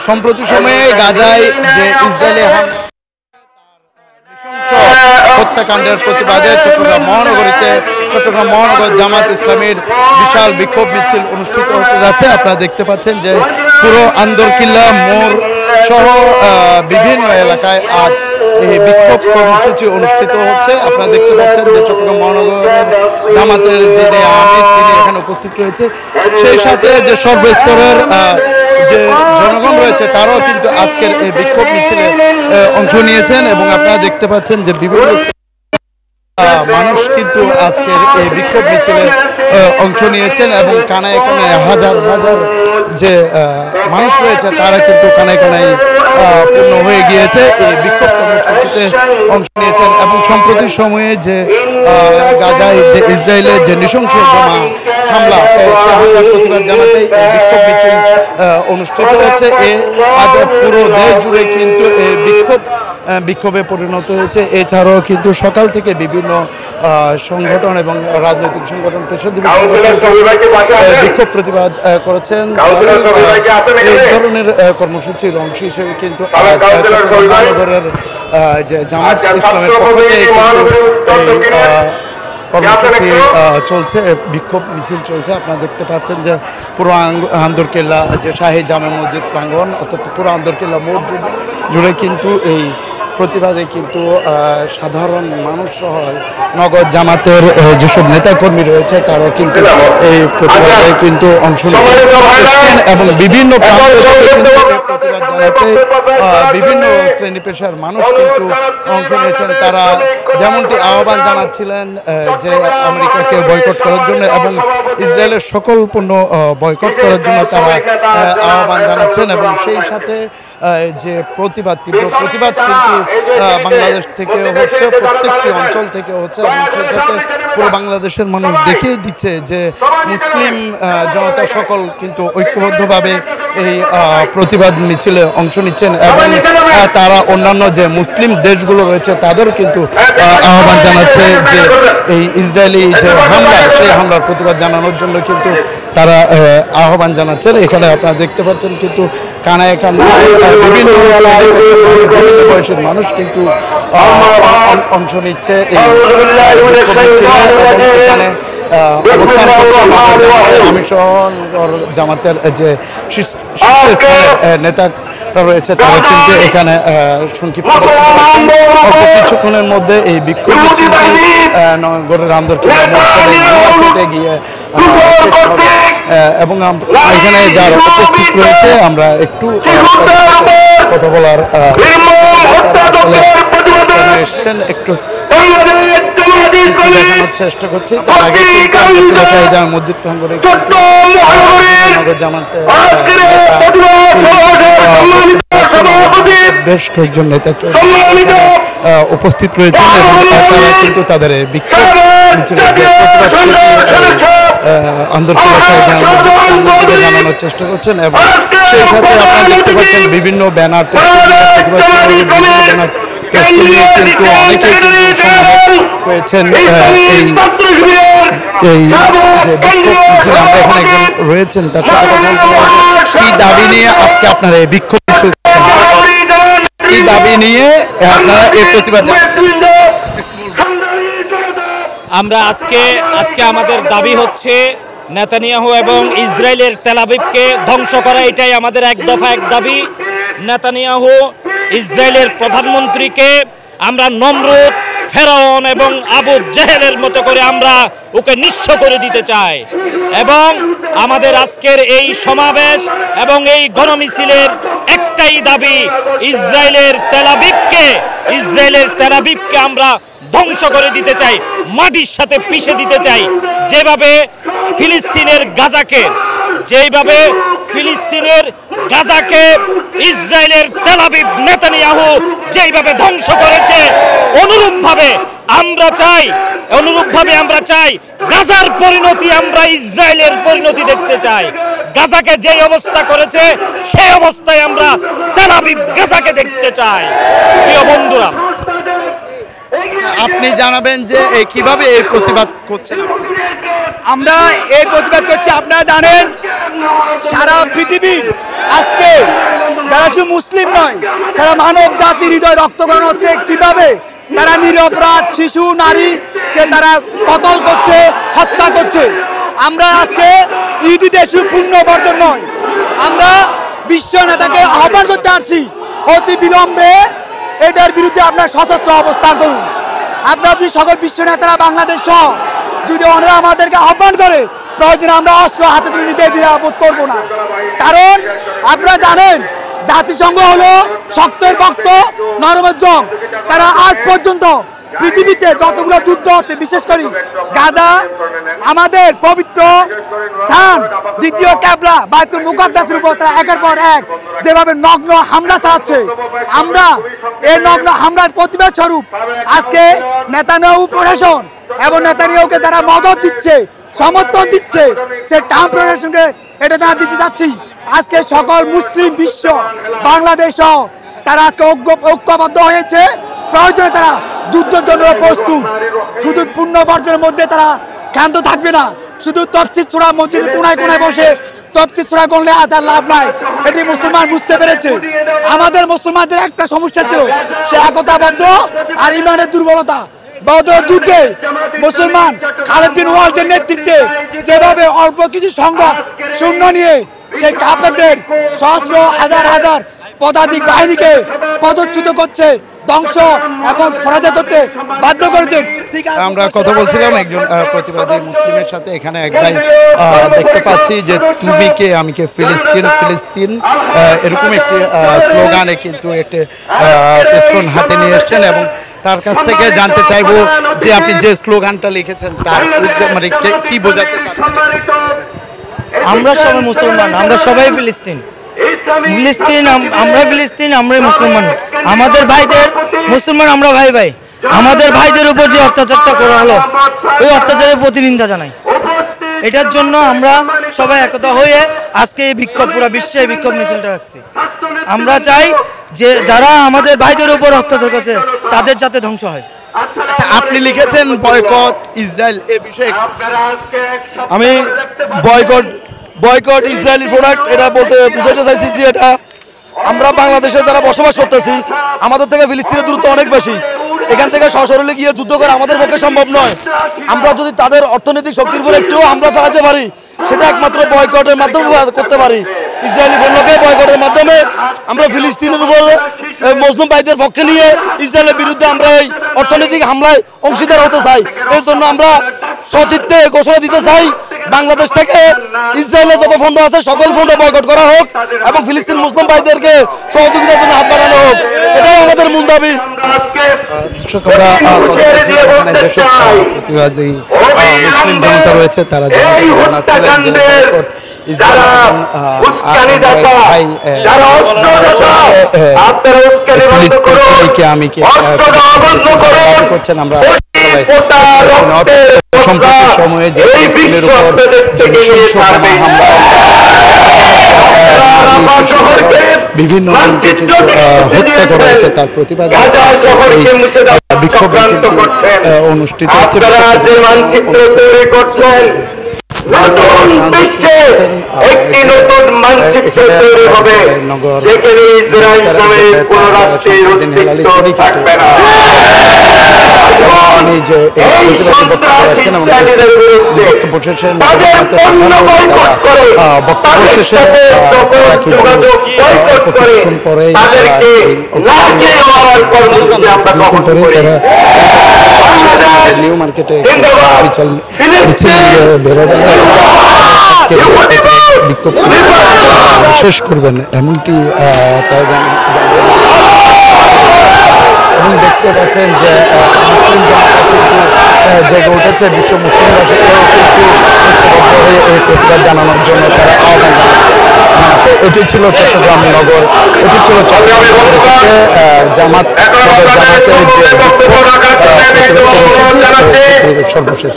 সম্প্রতি সময়ে গাজায় যে ইসরায়েলি হত্যাকাণ্ডের প্রতিবাদে চট্টগ্রাম মহানগর জামাত ইসলামীর বিশাল বিক্ষোভ মিছিল অনুষ্ঠিত হতে যাচ্ছে। আপনারা দেখতে পাচ্ছেন যে পুরো আন্দরকিল্লা মোড় সহ বিভিন্ন এলাকায় আজ এই বিক্ষোভ কর্মসূচি অনুষ্ঠিত হচ্ছে। আপনারা দেখতে পাচ্ছেন যে চট্টগ্রাম মহানগরের জামাতের যিনি আমির তিনি এখানে উপস্থিত রয়েছে, সেই সাথে যে সর্বস্তরের যে জনগণ রয়েছে তারাও কিন্তু আজকের এই বিক্ষোভ মিছিলে অংশ নিয়েছেন এবং আপনারা দেখতে পাচ্ছেন যে বিভিন্ন মানুষ কিন্তু আজকের এই বিক্ষোভ মিছিলে অংশ নিয়েছেন এবং কানায় কানায় হাজার হাজার যে মানুষ রয়েছে তারা কিন্তু কানায় কানায় পূর্ণ হয়ে গিয়েছে এই বিক্ষোভ কর্মসূচিতে অংশ নিয়েছেন। এবং সম্প্রতি সময়ে যে গাজায় যে ইসরায়েলের যে নৃশংস হামলা সেই হামলার প্রতিবাদ জানাতে এই বিক্ষোভ মিছিল অনুষ্ঠিত হচ্ছে। আজ পুরো দেশ জুড়ে কিন্তু এই বিক্ষোভে পরিণত হয়েছে। এছাড়াও কিন্তু সকাল থেকে বিভিন্ন সংগঠন এবং রাজনৈতিক সংগঠন, পেশাজীবী বিক্ষোভ প্রতিবাদ করেছেন। এই ধরনের কর্মসূচির অংশ হিসেবে কিন্তু মহানগরের যে জামাত ইসলামের পক্ষ থেকে কর্মসূচি চলছে, বিক্ষোভ মিছিল চলছে। আপনারা দেখতে পাচ্ছেন যে পুরো আন্দরকিল্লা যে শাহী জামে মসজিদ প্রাঙ্গণ অর্থাৎ পুরো আন্দরকিল্লা মোড় জুড়ে কিন্তু এই প্রতিবাদে কিন্তু সাধারণ মানুষ সহ নগর জামাতের যেসব নেতাকর্মী রয়েছে তারাও কিন্তু এই প্রতিবাদে কিন্তু অংশ নিচ্ছেন এবং বিভিন্ন প্রতিবাদ জানাতে বিভিন্ন শ্রেণী পেশার মানুষ কিন্তু অংশ নিয়েছেন। তারা যেমনটি আহ্বান জানাচ্ছিলেন যে আমেরিকাকে বয়কট করার জন্য এবং ইসরায়েলের সকল পণ্য বয়কট করার জন্য তারা আহ্বান জানাচ্ছেন এবং সেই সাথে যে তীব্র প্রতিবাদ কিন্তু বাংলাদেশ থেকে হচ্ছে, প্রত্যেকটি অঞ্চল থেকে হচ্ছে এবং সেক্ষেত্রে পুরো বাংলাদেশের মানুষ দেখিয়ে দিচ্ছে যে মুসলিম জনতা সকল কিন্তু ঐক্যবদ্ধভাবে এই প্রতিবাদ মিছিলে অংশ নিচ্ছেন এবং তারা অন্যান্য যে মুসলিম দেশগুলো রয়েছে তাদের কিন্তু আহ্বান জানাচ্ছে যে এই ইসরায়েলি যে হামলা সেই হামলার প্রতিবাদ জানানোর জন্য কিন্তু তারা আহ্বান জানাচ্ছেন। এখানে আপনারা দেখতে পাচ্ছেন কিন্তু কানায় কানায় বিভিন্ন বয়সের মানুষ কিন্তু অংশ নিচ্ছে এই এখানে অবস্থান করছে আমি সহ জামাতের যে শীর্ষস্থানের নেতা রয়েছে তারা কিন্তু এখানে সংক্ষিপ্ত কিছুক্ষণের মধ্যে এই বিক্ষোভ মিছিলটি নগরের আন্দরকিল্লা মোড়ে গিয়ে এবং এখানে যারা উপস্থিত রয়েছে আমরা একটু কথা বলার এসছেন একটু দেখানোর চেষ্টা করছি। তার আগে মসজিদ প্রাঙ্গণে নগর জামাতে বেশ কয়েকজন নেতাকে উপস্থিত রয়েছেন এবং তারা কিন্তু তাদের বিক্ষোভ মিছিলের যে আন্দোলন জানানোর চেষ্টা করছেন এবং সেই সাথে আপনারা দেখতে পাচ্ছেন বিভিন্ন ব্যানার কিন্তু অনেকে হয়েছেন এই যে বিক্ষোভ মিছিল আমরা এখানে একজন রয়েছেন তার সাথে কথা বলতে কি দাবি নিয়ে আজকে আপনারা এই বিক্ষোভ মিছিল, কি দাবি নিয়ে আপনারা এই প্রতিবাদ? আমরা আজকে আমাদের দাবি হচ্ছে নেতানিয়াহু এবং ইসরায়েলের তেল আবিবকে ধ্বংস করা, এটাই আমাদের এক দফা এক দাবি। নেতানিয়াহু ইসরায়েলের প্রধানমন্ত্রীকে আমরা নমরুদ, ফেরাউন এবং আবু জেহেলের মতো করে আমরা ওকে নিঃস্ব করে দিতে চাই এবং আমাদের আজকের এই সমাবেশ এবং এই গণমিছিলের একটাই দাবি, ইসরায়েলের তেল আবিবকে আমরা ধ্বংস করে দিতে চাই, মাটির সাথে পিষে দিতে চাই। যেভাবে ফিলিস্তিনের গাজাকে ইসরায়েলের তেল আবিব নেতানিয়াহু যেইভাবে ধ্বংস করেছে, অনুরূপভাবে আমরা চাই গাজার পরিণতি, আমরা ইসরায়েলের পরিণতি দেখতে চাই। গাজাকে যেই অবস্থা করেছে সেই অবস্থায় আমরা তেল আবিব গাজাকে দেখতে চাই। প্রিয় বন্ধুরা, আপনি জানাবেন যে কিভাবে এই প্রতিবাদ করছেন? আমরা এই প্রতিবাদ করছি, আপনারা জানেন সারা পৃথিবীর আজকে যারা তারা শুধু মুসলিম নয়, সারা মানব জাতির হৃদয় রক্তকরণ হচ্ছে। কিভাবে তারা নিরপরাধ শিশু নারীকে তারা কতল করছে, হত্যা করছে। আমরা আজকে ইহুদিদের শুধু পূর্ণ বর্জন নয়, আমরা বিশ্ব নেতাকে আহ্বান করতে আসছি, অতি বিলম্বে এটার বিরুদ্ধে আপনারা সশস্ত্র অবস্থান করুন। আপনারা যদি সকল বিশ্ব নেতারা বাংলাদেশ সহ যদি ওনারা আমাদেরকে আহ্বান করে, প্রয়োজনে আমরা অস্ত্র হাতে তুলে নিতে দ্বিধাবোধ করবো না। কারণ আপনারা জানেন জাতিসংঘ হলো শক্তের ভক্ত, নরমের জং। তারা আজ পর্যন্ত পৃথিবীতে যতগুলো যুদ্ধ হচ্ছে, বিশেষ করে গাজা আমাদের পবিত্র স্থান, দ্বিতীয় ক্যাবলা বাইতুল মুকাদ্দাসের উপর তারা একের পর এক যেভাবে নগ্ন হামলা চালাচ্ছে, আমরা এই নগ্ন হামলার প্রতিবাদ স্বরূপ আজকে নেতানিয়াহু প্রশাসন এবং নেতানিয়াহুকে তারা মদত দিচ্ছে, সমর্থন দিচ্ছে, সে ট্রাম্প প্রশাসনকে এটা তারা দিতে যাচ্ছি। আজকে সকল মুসলিম বিশ্ব বাংলাদেশ তারা আজকে ঐক্যবদ্ধ হয়েছে। প্রয়োজনে তারা যুদ্ধের জন্য প্রস্তুত। শুধু পূর্ণ বর্জনের মধ্যে তারা ক্ষান্ত থাকবে না। শুধু তফসির সূরা মসজিদের কোনায় কোনায় বসে তফসির সূরা করলে আজ আর লাভ নাই, এটি মুসলমান বুঝতে পেরেছে। আমাদের মুসলমানদের একটা সমস্যা ছিল, সে একতাবদ্ধ আর ইমানের দুর্বলতা। বদর যুদ্ধে মুসলমান খালিদ বিন ওয়ালিদের নেতৃত্বে যেভাবে অল্প কিছু সংখ্যক সৈন্য নিয়ে সেই কাফেরদের সহস্র হাজার হাজার পদাতিক বাহিনীকে পদচ্যুত করছে, ধ্বংস এবং পরাজয় করতে বাধ্য করেছেন। আমরা কথা বলছিলাম একজন প্রতিবাদী মুসলিমের সাথে। এখানে এক ভাই দেখতে পাচ্ছি যে তুমি কে আমি কে, ফিলিস্তিন ফিলিস্তিন এরকম একটি স্লোগানে কিন্তু একটি স্লোগান হাতে নিয়ে এসছেন এবং তার কাছ থেকে জানতে চাইবো যে আপনি যে স্লোগানটা লিখেছেন তার মানে কি বোঝাতে চাচ্ছেন? আমরা সবাই মুসলমান, আমরা সবাই ফিলিস্তিন, ফিলিস্তিন আমরা ফিলিস্তিন, আমরাই মুসলমান। আমাদের ভাইদের মুসলমান আমরা ভাই ভাই, আমাদের ভাইদের উপর যে অত্যাচারটা করা হলো ওই অত্যাচারের প্রতিনিন্দা জানাই। এটার জন্য আমরা সবাই একতা হয়ে আজকে এই বিক্ষোভ, পুরো বিশ্বে বিক্ষোভ মিছিলটা রাখছি। আমরা চাই যে যারা আমাদের ভাইদের উপর অত্যাচার করছে তাদের যাতে ধ্বংস হয়। আচ্ছা, আপনি লিখেছেন বয়কট ইসরায়েল, এ বিষয়ে আমি বয়কট ইসরায়েলি প্রোডাক্ট এটা বলতে বুঝাতে চাইছি যে এটা আমরা বাংলাদেশে যারা বসবাস করতেছি আমাদের থেকে ফিলিস্তিনের দূরত্ব অনেক বেশি। এখান থেকে সশরীরে গিয়ে যুদ্ধ করা আমাদের পক্ষে সম্ভব নয়। আমরা যদি তাদের অর্থনৈতিক শক্তির উপর একটু আমরা চালাতে পারি, সেটা একমাত্র বয়কটের মাধ্যমে করতে পারি। ইসরায়েলি পণ্যকে বয়কটের মাধ্যমে আমরা ফিলিস্তিনের উপর মুসলিম ভাইদের পক্ষে নিয়ে ইসরায়েলের বিরুদ্ধে আমরা এই অর্থনৈতিক হামলায় অংশীদার হতে চাই। এই জন্য আমরা সচিত্তে ঘোষণা দিতে চাই, বাংলাদেশ থেকে ইসরায়েলের যত পণ্য আছে সকল পণ্য বয়কট করা হোক এবং ফিলিস্তিন মুসলিম ভাইদেরকে সহযোগিতার জন্য হাত বাড়ানো হোক, এটাই আমাদের মূল দাবি। প্রতিবাদী মুসলিম জনতা রয়েছে, তারা জানাচ্ছিলেন যে আমি করছেন। আমরা সম্প্রতি সময়ে যে ফিলিস্তিনের উপর বিভিন্ন হত্যা করা হয়েছে তার প্রতিবাদে বিক্ষোভ অনুষ্ঠিত হচ্ছে। নতুন বিশ্বে একটি নতুন মানচিত্র তৈরি হবে, যেখানে ইসরায়েল নামের কোন রাষ্ট্রের অস্তিত্ব থাকবে না। নিউ মার্কেটে বিক্ষোভ শেষ করবেন এমনটি তারা জানেন। এবং দেখতে পাচ্ছেন যে মুসলিম জনতা কিন্তু জেগে উঠেছে, বিশ্ব মুসলিম রাষ্ট্রকেও কিন্তু ঐক্যবদ্ধ হয়ে এই প্রতিবাদ জানানোর জন্য তারা আহ্বান জানাচ্ছে। এটি ছিল চট্টগ্রাম নগর, এটি ছিল চট্টগ্রাম জামাতের যে সর্বশেষ।